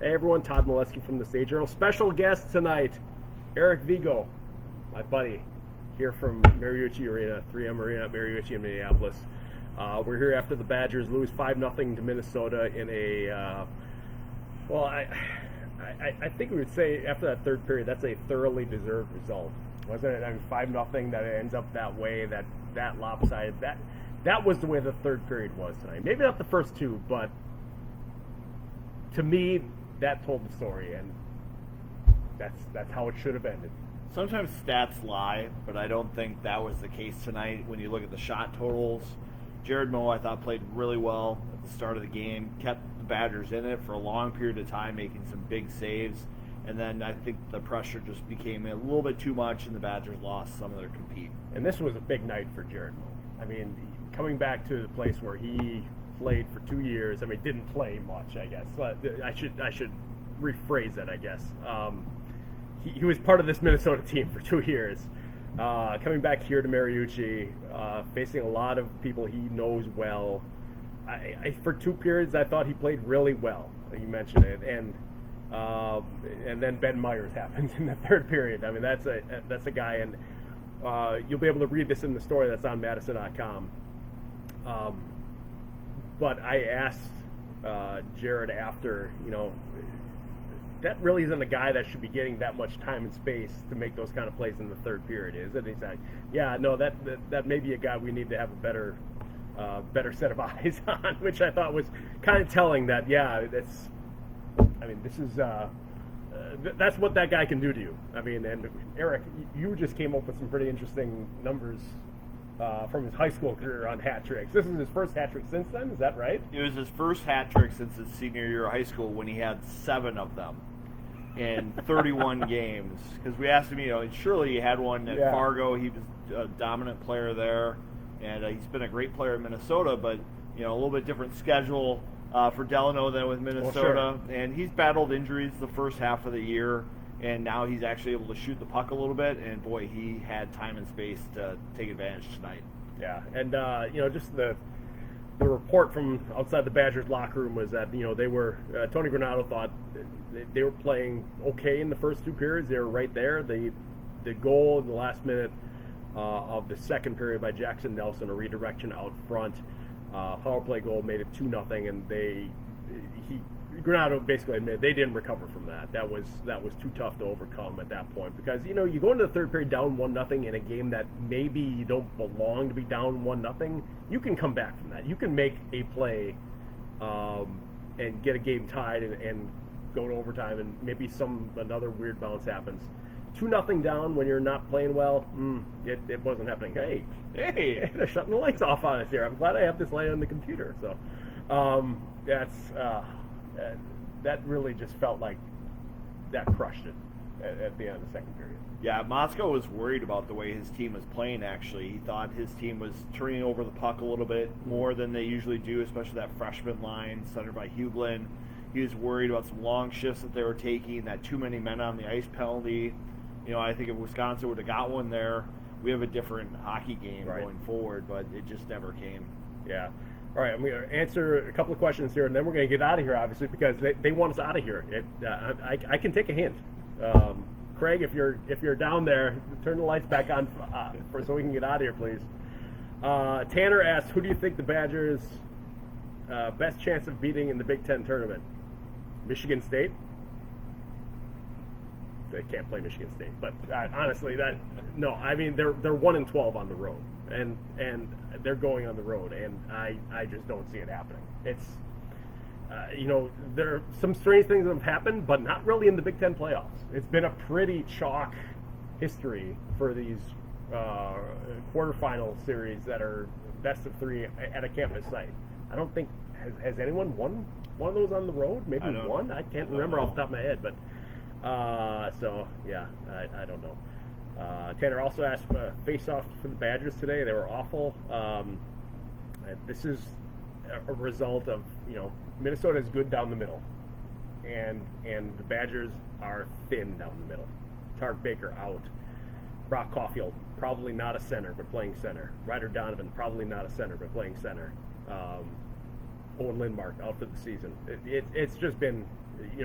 Hey everyone, Todd Milewski from the State Journal. Special guest tonight, Eric Vegoe, my buddy, here from Milewski Arena, 3M Arena at Milewski in Minneapolis. We're here after the Badgers lose 5-0 to Minnesota in a, I think we would say after that third period, that's a thoroughly deserved result. Wasn't it? I mean, 5-0 that it ends up that way, that lopsided, that was the way the third period was tonight. Maybe not the first two, but to me, that told the story, and that's how it should have ended. Sometimes stats lie, but I don't think that was the case tonight. When you look at the shot totals, Jared Moe, I thought, played really well at the start of the game, kept the Badgers in it for a long period of time, making some big saves, and then I think the pressure just became a little bit too much, and the Badgers lost some of their compete. And this was a big night for Jared Moe. I mean, coming back to the place where he played for 2 years. I mean, didn't play much, I guess. But I should rephrase it, I guess. He was part of this Minnesota team for 2 years. Coming back here to Milewski, facing a lot of people he knows well. For 2 periods, I thought he played really well. You mentioned it, and then Ben Myers happened in the third period. I mean, that's a guy, and you'll be able to read this in the story that's on madison.com. But I asked Jared after, that really isn't a guy that should be getting that much time and space to make those kind of plays in the third period, is it? He's like, yeah, no, that may be a guy we need to have a better set of eyes on, which I thought was kind of telling that, yeah, this is, that's what that guy can do to you. I mean, and Eric, you just came up with some pretty interesting numbers from his high school career on hat tricks. This is his first hat trick since then, is that right? It was his first hat trick since his senior year of high school when he had 7 of them in 31 games. Because we asked him, surely he had one at Fargo. He was a dominant player there, and he's been a great player in Minnesota, but a little bit different schedule for Delano than with Minnesota. Well, sure. And he's battled injuries the first half of the year. And now he's actually able to shoot the puck a little bit, and boy, he had time and space to take advantage tonight. Yeah, and just the report from outside the Badgers locker room was that they were Tony Granato thought they were playing okay in the first 2 periods. They were right there. The goal in the last minute of the second period by Jackson Nelson, a redirection out front, power play goal made it 2-0, and Granato basically admitted they didn't recover from that. That was too tough to overcome at that point, because you go into the third period down 1-0 in a game that maybe you don't belong to be down 1-0. You can come back from that. You can make a play and get a game tied and go to overtime, and maybe another weird bounce happens. 2-0 down when you're not playing well. It wasn't happening. Hey, they're shutting the lights off on us here. I'm glad I have this light on the computer. So that really just felt like that crushed it at the end of the second period. Yeah, Moscow was worried about the way his team was playing, actually. He thought his team was turning over the puck a little bit more than they usually do, especially that freshman line centered by Huglin. He was worried about some long shifts that they were taking, that too many men on the ice penalty. I think if Wisconsin would have got one there, we have a different hockey game going forward, but it just never came. Yeah. All right, I'm going to answer a couple of questions here, and then we're going to get out of here, obviously, because they want us out of here. I can take a hint. Craig, if you're down there, turn the lights back on so we can get out of here, please. Tanner asks, who do you think the Badgers' best chance of beating in the Big Ten tournament? Michigan State? They can't play Michigan State, but honestly, no. I mean, they're 1-12 on the road, and they're going on the road, and I just don't see it happening. It's there are some strange things that have happened, but not really in the Big Ten playoffs. It's been a pretty chalk history for these quarterfinal series that are best of 3 at a campus site. I don't think has anyone won one of those on the road? Maybe one. I can't remember off the top of my head, but. I don't know. Tanner also asked face-off for the Badgers today. They were awful. This is a result of, Minnesota is good down the middle, and the Badgers are thin down the middle. Tark Baker out. Brock Caulfield, probably not a center, but playing center. Ryder Donovan, probably not a center, but playing center. Owen Lindmark out for the season. It's just been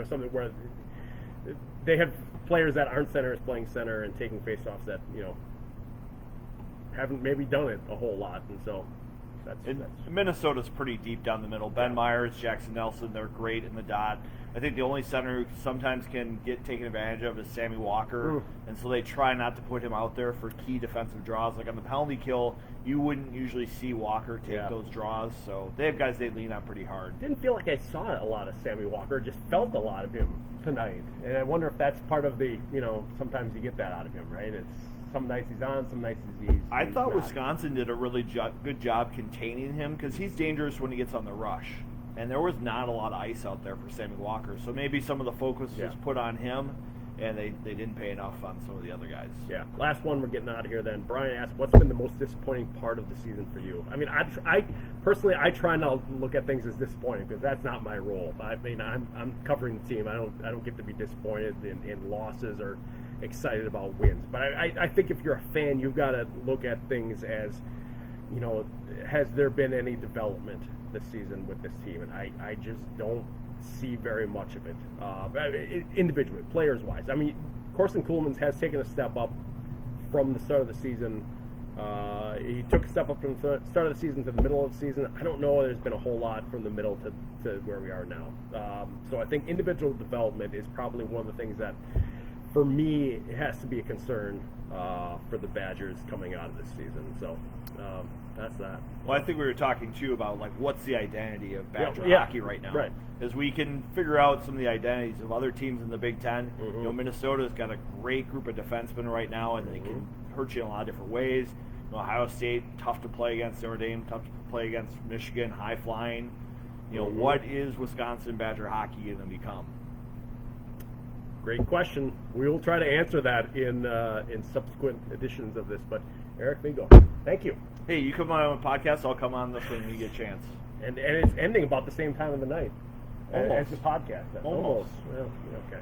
something where they have players that aren't centers playing center and taking faceoffs that haven't maybe done it a whole lot, and so that's Minnesota's pretty deep down the middle. Ben Myers, Jackson Nelson, they're great in the dot. I think the only center who sometimes can get taken advantage of is Sammy Walker, and so they try not to put him out there for key defensive draws. Like on the penalty kill, you wouldn't usually see Walker take those draws, so they have guys they lean on pretty hard. Didn't feel like I saw a lot of Sammy Walker, just felt a lot of him tonight, and I wonder if that's part of the, sometimes you get that out of him, right? It's some nights he's on, some nights he's I thought not. Wisconsin did a really good job containing him because he's dangerous when he gets on the rush. And there was not a lot of ice out there for Sammy Walker. So maybe some of the focus was put on him, and they didn't pay enough on some of the other guys. Yeah. Last one, we're getting out of here then. Brian asked, what's been the most disappointing part of the season for you? I mean, I personally try not to look at things as disappointing because that's not my role. I mean, I'm covering the team. I don't get to be disappointed in losses or excited about wins. But I think if you're a fan, you've got to look at things as, has there been any development this season with this team? And I just don't see very much of it, individually, players-wise. I mean, Corson Kuhlman has taken a step up from the start of the season. He took a step up from the start of the season to the middle of the season. I don't know there's been a whole lot from the middle to where we are now. So I think individual development is probably one of the things that, for me, it has to be a concern for the Badgers coming out of this season. So that's that. Well, I think we were talking too about what's the identity of Badger hockey right now. Right. As we can figure out some of the identities of other teams in the Big Ten. Minnesota's got a great group of defensemen right now, and they can hurt you in a lot of different ways. Ohio State, tough to play against. Notre Dame, tough to play against. Michigan, high flying. What is Wisconsin Badger hockey going to become? Great question. We will try to answer that in subsequent editions of this. But Eric Vegoe, thank you. Hey, you come on a podcast, I'll come on this when you get a chance. And it's ending about the same time of the night as the podcast. Almost. Well, okay.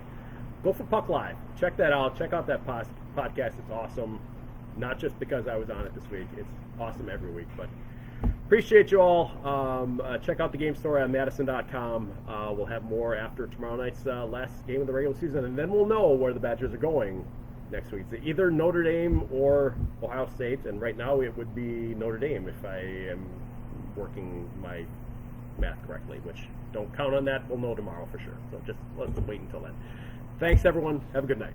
Go for Puck Live. Check that out. Check out that podcast. It's awesome. Not just because I was on it this week. It's awesome every week. But appreciate you all. Check out the game story on madison.com. We'll have more after tomorrow night's last game of the regular season, and then we'll know where the Badgers are going next week. It's either Notre Dame or Ohio State, and right now it would be Notre Dame if I am working my math correctly, which don't count on that. We'll know tomorrow for sure. So just let's wait until then. Thanks, everyone. Have a good night.